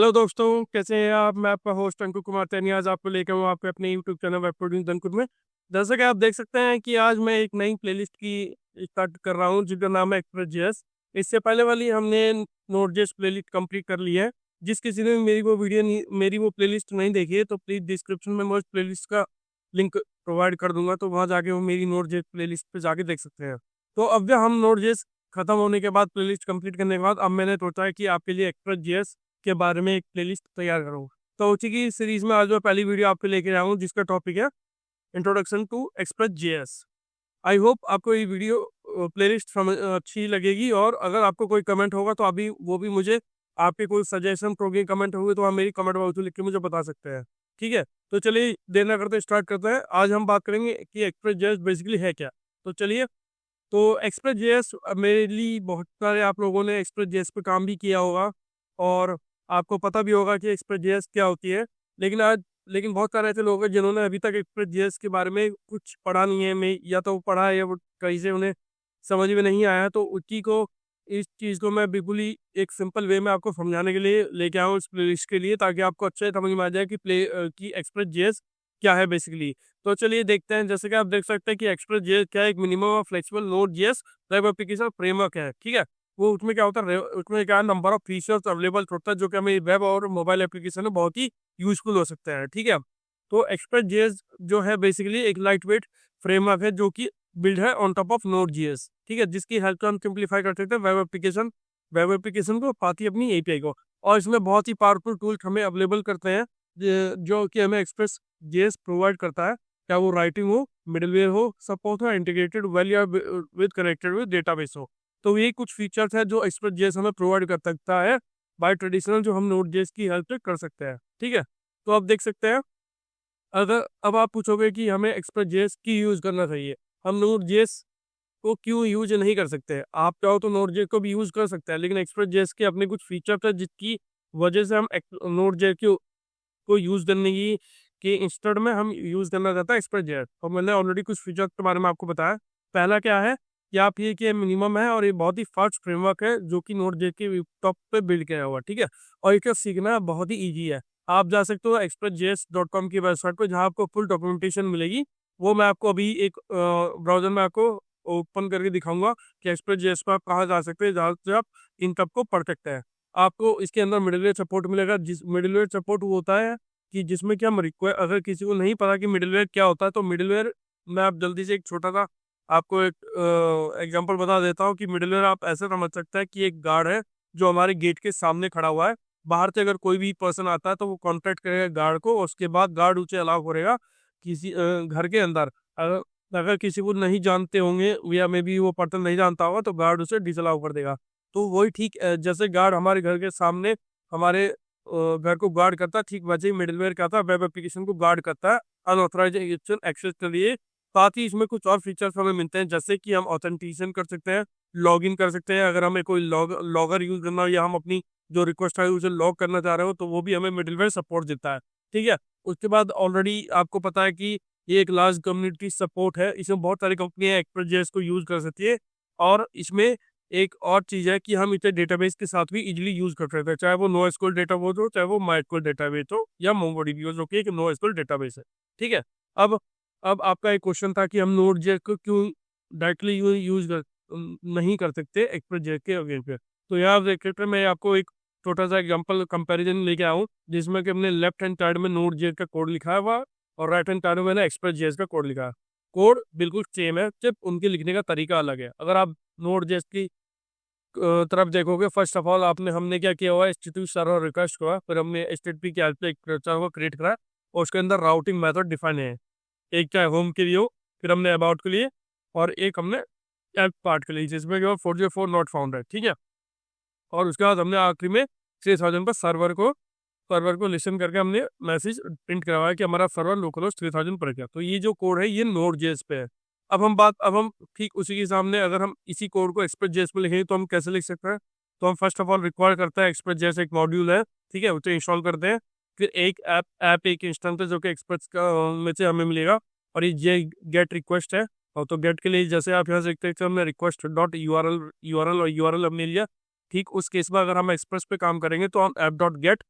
Hello दोस्तों, कैसे हैं आप। मैं आपका होस्ट अंकुर कुमार तैनी आज आपको लेकर हूँ आपके अपने यूट्यूब चैनल वेब प्रोड्यूस अंकुर में। जैसा कि आप देख सकते हैं कि आज मैं एक नई प्लेलिस्ट की स्टार्ट कर रहा हूँ जिसका नाम है एक्सप्रेस जेएस। इससे पहले वाली हमने नोट जेएस प्लेलिस्ट कंप्लीट कर ली है। जिस किसी ने मेरी वो प्लेलिस्ट नहीं देखी है तो प्लीज़ डिस्क्रिप्शन में मैं उस प्लेलिस्ट का लिंक प्रोवाइड कर दूंगा, तो वहाँ जाके वो मेरी नोट जेएस प्लेलिस्ट पे जाके देख सकते हैं। तो अब जब हम नोट जेएस खत्म होने के बाद, प्लेलिस्ट कंप्लीट करने के बाद, अब मैंने सोचा है कि आपके लिए एक्सप्रेस जेएस के बारे में एक प्लेलिस्ट तैयार करूँ। तो उसी की सीरीज में आज मैं पहली वीडियो आपके लेके आया हूँ जिसका टॉपिक है introduction to Express JS. I hope आपको ये वीडियो प्लेलिस्ट अच्छी लगेगी, और अगर आपको कोई कमेंट होगा तो अभी वो भी मुझे, आपके कोई सजेशन प्रोग्राम कमेंट होंगे तो आप मेरी कमेंट बॉक्स में लिख के मुझे बता सकते हैं। ठीक है, तो चलिए देर ना करते स्टार्ट करते हैं। आज हम बात करेंगे कि एक्सप्रेस जेएस बेसिकली है क्या। तो चलिए, तो एक्सप्रेस जेएस मेरे लिए, बहुत सारे आप लोगों ने एक्सप्रेस जेएस पे काम भी किया होगा और आपको पता भी होगा कि एक्सप्रेस जेएस क्या होती है। लेकिन बहुत सारे ऐसे लोग हैं जिन्होंने अभी तक एक्सप्रेस जेएस के बारे में कुछ पढ़ा नहीं है। मैं या तो पढ़ा है या वो कहीं से उन्हें समझ में नहीं आया, तो उसी को, इस चीज़ को मैं बिल्कुल ही एक सिंपल वे में आपको समझाने के लिए लेके आया हूँ इस प्लेलिस्ट के लिए, ताकि आपको अच्छे से समझ में आ जाए कि एक्सप्रेस जेएस क्या है बेसिकली। तो चलिए देखते हैं। जैसे कि आप देख सकते हैं कि एक्सप्रेस जेएस क्या है, एक मिनिमम और flexible node JS web application framework है। ठीक है, वो उसमें क्या होता है, उसमें क्या नंबर ऑफ फीचर्स अवेलेबल होता है जो कि हमें वेब और मोबाइल एप्लीकेशन में बहुत ही यूजफुल हो सकते हैं। ठीक है, तो एक्सप्रेस जेएस जो है बेसिकली एक लाइट वेट फ्रेमवर्क है जो कि बिल्ड है on top of node JS. ठीक है, जिसकी हेल्प से हम सिंप्लीफाई कर सकते हैं वेब एप्लीकेशन को, पाती अपनी एपीआई को। और इसमें बहुत ही पावरफुल टूल्स हमें अवेलेबल करते हैं जो कि हमें एक्सप्रेस जेएस प्रोवाइड करता है। क्या वो राइटिंग हो, मिडलवेयर हो, सपोर्ट हो, इंटीग्रेटेड वेल या विद कनेक्टेड विद डेटाबेस हो। तो ये कुछ फीचर्स है जो एक्सप्रेस जेएस हमें प्रोवाइड कर सकता है बाय ट्रेडिशनल, जो हम नोड जेएस की हेल्प से कर सकते हैं। ठीक है, तो आप देख सकते हैं। अगर अब आप पूछोगे कि हमें एक्सप्रेस जेएस की यूज करना चाहिए, हम नोड जेएस को क्यों यूज नहीं कर सकते। आप चाहो तो नोड जेएस को भी यूज कर सकते हैं, लेकिन एक्सप्रेस जेएस के अपने कुछ फीचर्स है जिसकी वजह से हम नोड जेएस को यूज करने की के इंस्टेड में हम यूज करना चाहता है एक्सप्रेस जेएस। और मैंने ऑलरेडी कुछ फीचर्स के बारे में आपको बताया। पहला क्या है कि आप ये मिनिमम है और ये बहुत ही फास्ट फ्रेमवर्क है जो कि नोड जेएस के टॉप पे बिल्ड किया हुआ है। ठीक है, और इसका सीखना बहुत ही ईजी है। आप जा सकते हो expressjs.com की वेबसाइट पर, जहाँ आपको फुल डॉक्यूमेंटेशन मिलेगी। वो मैं आपको अभी एक ब्राउजर में आपको ओपन करके दिखाऊंगा कि एक्सप्रेस जेएस पर आप कहाँ जा सकते हैं, जहाँ से आप इन सब को पढ़ सकते हैं। आपको इसके अंदर मिडलवेयर सपोर्ट मिलेगा। जिस मिडलवेयर सपोर्ट वो होता है कि जिसमें कि हम रिक्वायर, अगर किसी को नहीं पता कि मिडलवेयर क्या होता है तो मिडलवेयर, मैं आप जल्दी से एक छोटा सा आपको एक एग्जांपल बता देता हूँ कि मिडलवेयर आप ऐसे समझ सकते हैं कि एक गार्ड है जो हमारे गेट के सामने खड़ा हुआ है। बाहर से अगर कोई भी पर्सन आता है तो वो कॉन्टेक्ट करेगा गार्ड को, और उसके बाद गार्ड उसे अलाउ करेगा किसी घर के अंदर। अगर अगर किसी को नहीं जानते होंगे या मे बी वो पर्सन नहीं जानता होगा तो गार्ड उसे डिसअलाउ कर देगा। तो वही ठीक जैसे गार्ड हमारे घर के सामने हमारे घर को गार्ड करता है, ठीक वैसे ही मिडलवेयर क्या था, वेब एप्लीकेशन को गार्ड करता है अनऑथराइजेशन एक्सेस के लिए। साथ ही इसमें कुछ और फीचर्स हमें मिलते हैं, जैसे कि हम ऑथेंटिकेशन कर सकते हैं, लॉग इन कर सकते हैं। अगर हमें कोई लॉगर यूज करना हो या हम अपनी जो रिक्वेस्ट है उसे लॉग करना चाह रहे हो तो वो भी हमें मिडलवेयर सपोर्ट देता है। ठीक है, उसके बाद ऑलरेडी आपको पता है कि ये एक लार्ज कम्युनिटी सपोर्ट है। इसमें बहुत सारी कंपनियां एक्सप्रेस जेएस को यूज कर सकती है। और इसमें एक और चीज़ है कि हम इसे डेटाबेस के साथ भी इजीली यूज कर सकते हैं, चाहे वो नो एसक्यूएल डेटाबेस हो, चाहे वो माइस्क्यूएल डेटाबेस हो, या मोंगोडीबी हो जो कि एक नो एसक्यूएल डेटाबेस है। ठीक है, अब अब आपका एक क्वेश्चन था कि हम नोड जेएस को क्यों डायरेक्टली नहीं कर सकते एक्सप्रेस जेएस के अगेंस्ट पे। तो यहाँ आप देख सकते हैं, मैं आपको एक छोटा सा एग्जांपल कंपैरिजन लेके आऊँ जिसमें कि हमने लेफ्ट हैंड साइड में नोड जेएस का कोड लिखा हुआ और राइट हैंड साइड में मैंने एक्सप्रेस जेएस का कोड लिखा है। कोड बिल्कुल सेम है, सिर्फ उनके लिखने का तरीका अलग है। अगर आप नोड जेएस की तरफ देखोगे, फर्स्ट ऑफ ऑल हमने क्या किया हुआ है, एचटीटीपी सर्वर रिक्वेस्ट हुआ, फिर हमने एचटीटीपी के हेल्प से एक सर्वर क्रिएट करा और उसके अंदर राउटिंग मेथड डिफाइन है। एक चाहे होम के लिए हो, फिर हमने अबाउट के लिए, और एक हमने हेल्प पार्ट के लिए जिसमें कि 404 नॉट फाउंड है। ठीक है, और उसके बाद हमने आखिरी में 3000 पर सर्वर को लिसन करके हमने मैसेज प्रिंट करवाया कि हमारा सर्वर लोकल होस्ट 3000 पर गया। तो ये जो कोड है ये नोड जेएस पे है। अब हम ठीक उसी के सामने अगर हम इसी कोड को एक्सप्रेस जेएस पे लिखेंगे तो हम कैसे लिख सकते हैं। तो हम फर्स्ट ऑफ ऑल रिक्वायर करता है एक्सप्रेस जेएस एक मॉड्यूल है। ठीक है, उसे इंस्टॉल करते हैं। फिर एक ऐप एक इंस्टेंस है जो कि एक्सप्रेस का में से हमें मिलेगा, और ये गेट रिक्वेस्ट है। और तो गेट के लिए जैसे आप यहाँ से देखते हैं हमने रिक्वेस्ट डॉट यूआरएल और यूआरएल हमने लिया। ठीक उस केस में अगर हम एक्सप्रेस पे काम करेंगे तो हम ऐप डॉट गेट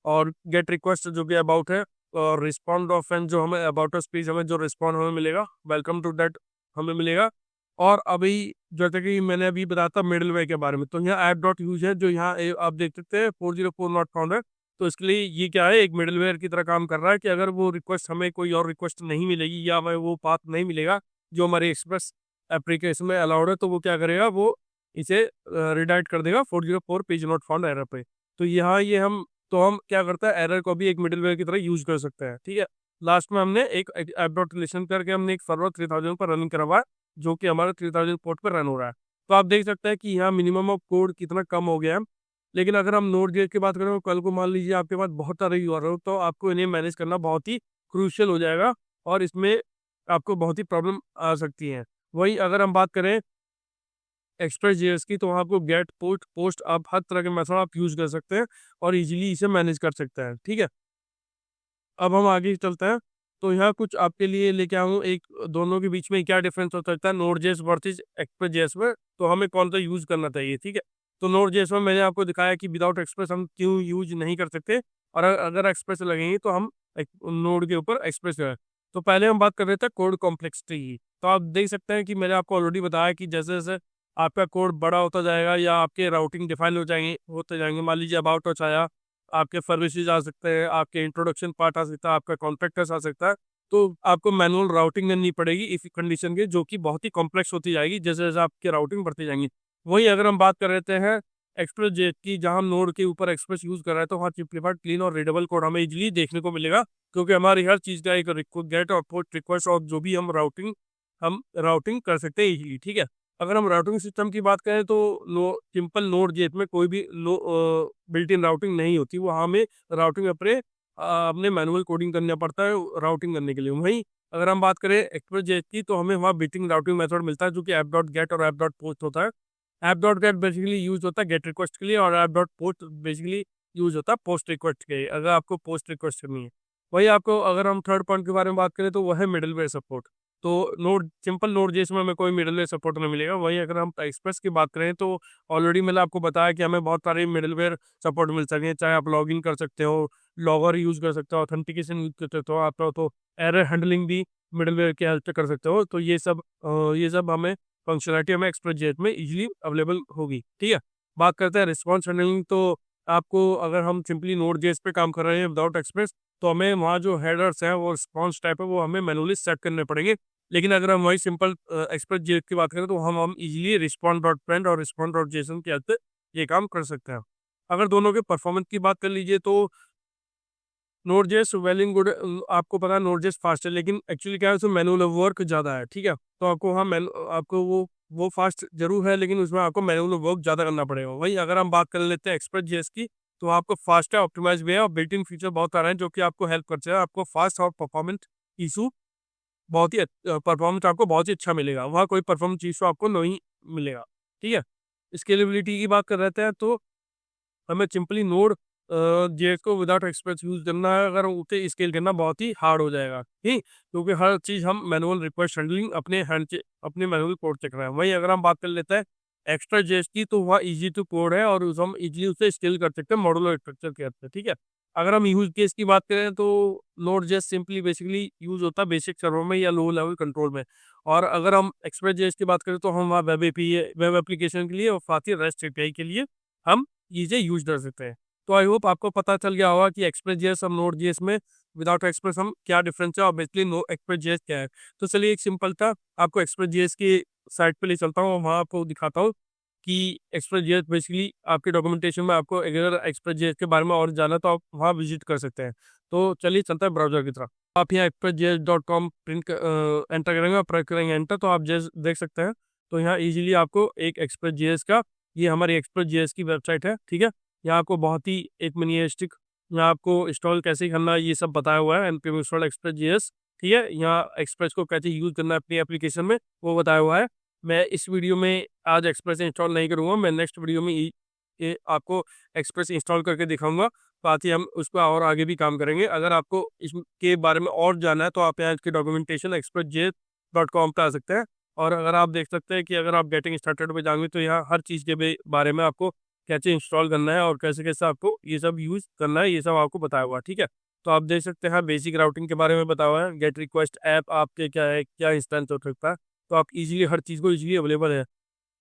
और गेट रिक्वेस्ट जो कि अबाउट है, और रिस्पॉन्ड ऑफ एंड जो हमें अबाउट स्पीच हमें जो रिस्पॉन्ड हमें मिलेगा, वेलकम टू दैट हमें मिलेगा। और अभी जैसे कि मैंने अभी बताया था मिडलवेयर के बारे में, तो यहाँ ऐप डॉट यूज है, जो यहाँ आप देख सकते हैं 404 नॉट फाउंड है। तो इसके लिए ये क्या है, एक मिडलवेयर की तरह काम कर रहा है कि अगर वो रिक्वेस्ट हमें कोई और रिक्वेस्ट नहीं मिलेगी या हमें वो पाथ नहीं मिलेगा जो हमारे एक्सप्रेस एप्लीकेशन में अलाउड है, तो वो क्या करेगा, वो इसे रिडायरेक्ट कर देगा 404 पेज नॉट फाउंड एरर पे। तो यहाँ ये हम क्या करते हैं, एरर को भी एक मिडलवेयर की तरह यूज कर सकते हैं। ठीक है, लास्ट में हमने एक ऐप डॉट रिलेशन करके हमने एक सर्वर 3000 पर रन करा हुआ है, जो कि हमारा 3000 पोर्ट पर रन हो रहा है। तो आप देख सकते हैं कि यहाँ मिनिमम ऑफ कोड कितना कम हो गया है। लेकिन अगर हम नोड जेएस की बात करें तो कल को मान लीजिए आपके पास बहुत सारे यूआरएल हो, तो आपको इन्हें मैनेज करना बहुत ही क्रूशियल हो जाएगा और इसमें आपको बहुत ही प्रॉब्लम आ सकती है। वही अगर हम बात करें एक्सप्रेस जेएस की, तो वहाँ आपको गेट पोस्ट आप हर तरह के मेथड आप यूज कर सकते हैं और इजीली इसे मैनेज कर सकते हैं। ठीक है, अब हम आगे चलते हैं। तो यहाँ कुछ आपके लिए लेके आया हूँ, एक दोनों के बीच में क्या डिफरेंस हो सकता है node JS versus express JS में, तो हमें कौन सा यूज करना चाहिए। ठीक है, तो नोड जेएस में मैंने आपको दिखाया कि विदाउट एक्सप्रेस हम क्यों यूज नहीं कर सकते, और अगर एक्सप्रेस लगेंगे तो हम नोड के ऊपर एक्सप्रेस करें। तो पहले हम बात कर रहे थे कोड कॉम्प्लेक्सिटी की। तो आप देख सकते हैं कि मैंने आपको ऑलरेडी बताया कि जैसे जैसे आपका कोड बड़ा होता जाएगा या आपके राउटिंग डिफाइन होते जाएंगे, मान लीजिए अबाउट टच आया, आपके सर्विसेज आ सकते हैं, आपके इंट्रोडक्शन पार्ट आ सकता है, आपका कॉन्ट्रैक्टर्स आ सकता है, तो आपको मैनुअल राउटिंग करनी पड़ेगी इफ कंडीशन के, जो कि बहुत ही कॉम्प्लेक्स होती जाएगी जैसे जैसे आपकी राउटिंग बढ़ती जाएंगी। वही अगर हम बात कर रहे हैं एक्सप्रेस जेएस की, जहां हम नोड के ऊपर एक्सप्रेस यूज कर रहे हैं, तो वहाँ सिंप्लीफाइड क्लीन और रीडेबल कोड हमें इजीली देखने को मिलेगा, क्योंकि हमारी हर चीज़ का एक गेट और पोस्ट रिक्वेस्ट और जो भी हम राउटिंग कर सकते हैं इजीली। ठीक है, अगर हम राउटिंग सिस्टम की बात करें तो सिंपल नोड जेएस में कोई भी बिल्ट इन राउटिंग नहीं होती, वो हमें राउटिंग अपने मैनुअल कोडिंग करना पड़ता है राउटिंग करने के लिए। वहीं अगर हम बात करें एक्सप्रेस जेएस की, तो हमें वहाँ बिल्ट इन राउटिंग मेथड मिलता है, जो कि ऐप डॉट गेट और ऐप डॉट पोस्ट होता है। App dot gate basically use होता है गेट रिक्वेस्ट के लिए, और app dot post basically use होता है पोस्ट रिक्वेस्ट के लिए, अगर आपको पोस्ट रिक्वेस्ट करनी है। वही आपको अगर हम थर्ड पॉइंट के बारे में बात करें तो वह है मिडलवेयर सपोर्ट। तो सिंपल नोड जेएस में हमें कोई मिडलवेयर सपोर्ट नहीं मिलेगा। वहीं अगर हम एक्सप्रेस की बात करें तो ऑलरेडी मैंने आपको बताया कि हमें बहुत सारे मिडलवेयर सपोर्ट मिल सकते हैं, चाहे आप लॉगिन कर सकते हो, लॉगर यूज कर सकते हो, ऑथेंटिकेशन यूज कर सकते हो, आप तो एरर हैंडलिंग भी मिडलवेयर के हेल्प से कर सकते हो। तो ये सब हमें फंक्शनलिटी हमें एक्सप्रेस जेएस में इजीली अवेलेबल होगी। ठीक है, बात करते हैं रिस्पॉन्स हैंडलिंग। तो आपको अगर हम सिंपली नोड जेएस पे काम कर रहे हैं विदाउट एक्सप्रेस, तो हमें वहाँ जो हेडर्स हैं वो रिस्पॉन्स टाइप है वो हमें मैनुअली सेट करने पड़ेंगे। लेकिन अगर हम वही सिंपल एक्सप्रेस जेएस की बात करें तो हम इजीली रिस्पॉन्स डॉट प्रिंट और रिस्पॉन्स डॉट जेसन के हेल्प से ये काम कर सकते हैं। अगर दोनों के परफॉर्मेंस की बात कर लीजिए तो node JS well in good, आपको पता है नोड जेएस फास्ट है, लेकिन एक्चुअली क्या है उसमें मैनुअल वर्क ज़्यादा है। ठीक है, तो आपको वो फास्ट जरूर है, लेकिन उसमें आपको मैनुअल वर्क ज़्यादा करना पड़ेगा। वही अगर हम बात कर लेते हैं एक्सप्रेस जेएस की, तो आपको फास्ट है, ऑप्टिमाइज भी है, और बिल्ट इन फीचर बहुत सारे हैं जो कि आपको हेल्प करते हैं, आपको फास्ट और परफॉर्मेंस इशू परफॉर्मेंस आपको बहुत ही अच्छा मिलेगा, वहाँ कोई परफॉर्मेंस इशू आपको नहीं मिलेगा। ठीक है, स्केलेबिलिटी की बात कर रहे हैं तो हमें सिंपली नोड जेएस को विदाउट एक्सप्रेस यूज करना है, अगर उसे स्केल करना बहुत ही हार्ड हो जाएगा। ठीक, क्योंकि हर चीज़ हम मैनुअल रिक्वेस्ट हैंडलिंग अपने मैनुअल कोड से कर रहे हैं। वहीं अगर हम बात कर लेते हैं एक्स्ट्रा जेएस की, तो वह इजी टू कोड है और हम इजीली उसे स्केल कर सकते हैं मॉड्यूलर स्ट्रक्चर के अंदर। ठीक है, अगर हम यूज केस की बात करें तो node JS simply basically use होता है बेसिक सर्वर में या लो लेवल कंट्रोल में, और अगर हम एक्सप्रेस जेएस की बात करें तो हम वहाँ वेब एप्लीकेशन के लिए और साथ ही रेस्ट एपीआई के लिए हम इसे यूज कर सकते हैं। तो आई होप आपको पता चल गया होगा कि एक्सप्रेस जेएस और नोड जेएस में विदाउट एक्सप्रेस हम क्या डिफरेंस है और बेसिकली नो एक्सप्रेस जेएस क्या है। तो चलिए एक सिंपल था आपको एक्सप्रेस जेएस की साइट पे ले चलता हूँ, वहाँ आपको दिखाता हूँ कि एक्सप्रेस जेएस बेसिकली आपके डॉक्यूमेंटेशन में आपको अगर एक्सप्रेस जेएस के बारे में और जाना तो आप वहाँ विजिट कर सकते हैं। तो चलिए चलता है ब्राउजर की तरफ। आप यहाँ expressjs.com प्रिंट एंटर करेंगे और प्रेस करेंगे एंटर, तो आप जेएस देख सकते हैं। तो यहाँ इजीली आपको एक एक्सप्रेस जेएस का, ये हमारी एक्सप्रेस जेएस की वेबसाइट है। ठीक है, यहाँ आपको बहुत ही एक मिनिमलिस्टिक, यहाँ आपको इंस्टॉल कैसे करना है ये सब बताया हुआ है, npm इंस्टॉल एक्सप्रेस जेएस। ठीक है, यहाँ एक्सप्रेस को कैसे यूज करना है अपनी एप्लीकेशन में वो बताया हुआ है। मैं इस वीडियो में आज एक्सप्रेस इंस्टॉल नहीं करूँगा, मैं नेक्स्ट वीडियो में ये आपको एक्सप्रेस इंस्टॉल करके दिखाऊंगा, साथ ही हम उसको और आगे भी काम करेंगे। अगर आपको इसके बारे में और जानना है तो आप यहाँ इसके डॉक्यूमेंटेशन expressjs.com पे आ सकते हैं, और अगर आप देख सकते हैं कि अगर आप गेटिंग स्टार्टेड पे जाएंगे तो यहाँ हर चीज़ के बारे में आपको कैसे इंस्टॉल करना है और कैसे कैसे आपको ये सब यूज़ करना है, ये सब आपको बताया हुआ है, ठीक है। तो आप देख सकते हैं बेसिक राउटिंग के बारे में बताया हुआ है। गेट रिक्वेस्ट ऐप आपके क्या है, क्या इंस्टेंस हो सकता है, तो आप इजीली हर चीज़ को इजीली अवेलेबल है।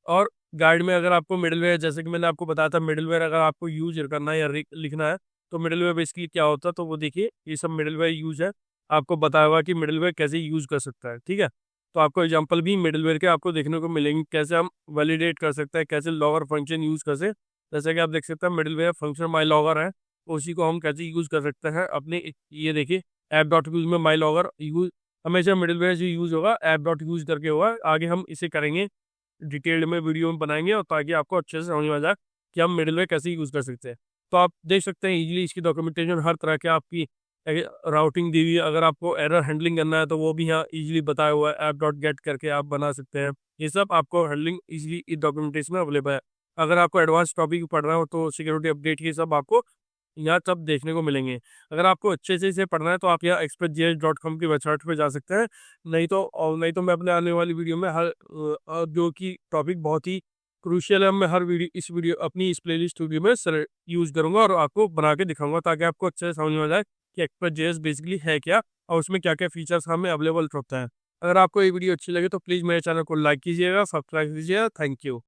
और गाइड में अगर आपको मिडलवेयर, जैसे कि मैंने आपको बताया था, मिडलवेयर अगर आपको यूज करना है या लिखना है तो मिडलवेयर बेसिकली क्या होता है, तो वो देखिए ये सब मिडलवेयर यूज है, आपको बताया हुआ कि मिडलवेयर कैसे यूज कर सकता है, ठीक है। तो आपको एग्जांपल भी मिडलवेयर के आपको देखने को मिलेंगे, कैसे हम वैलिडेट कर सकते हैं, कैसे लॉगर फंक्शन यूज कर सकते, जैसे कि आप देख सकते हैं मिडलवेयर फंक्शन माई लॉगर है, उसी को हम कैसे यूज कर सकते हैं अपने, ये देखिए ऐप डॉट यूज में माई लॉगर यूज हमेशा मिडलवेयर जो यूज होगा ऐप डॉट यूज करके होगा। आगे हम इसे करेंगे डिटेल्ड में, वीडियो में बनाएंगे, और ताकि आपको अच्छे से समझ में आ जाए कि हम मिडलवेयर कैसे यूज़ कर सकते हैं। तो आप देख सकते हैं इजीली इसकी डॉक्यूमेंटेशन हर तरह के आपकी राउटिंग दी हुई है। अगर आपको एरर हैंडलिंग करना है तो वो भी यहाँ इजीली बताया हुआ है, ऐप डॉट गेट करके आप बना सकते हैं। ये सब आपको हैंडलिंग इजीली इस डॉक्यूमेंटेशन में अवेलेबल है। अगर आपको एडवांस टॉपिक पढ़ना हो तो सिक्योरिटी अपडेट ये सब आपको यहाँ सब देखने को मिलेंगे। अगर आपको अच्छे से इसे पढ़ना है तो आप यहाँ expressjs.com की वेबसाइट पे जा सकते हैं। नहीं तो मैं अपने आने वाली वीडियो में जो कि टॉपिक बहुत ही क्रूशियल है, मैं हर वीडियो अपनी इस प्लेलिस्ट वीडियो में सर यूज़ करूँगा और आपको बना के दिखाऊंगा, ताकि आपको अच्छे से समझ में आ जाए कि एक्सप्रेस बेसिकली है क्या और उसमें क्या क्या फीचर्स हमें अवेलेबल होता है। अगर आपको ये वीडियो अच्छी लगे तो प्लीज़ मेरे चैनल को लाइक कीजिएगा, सब्सक्राइब कीजिएगा। Thank you.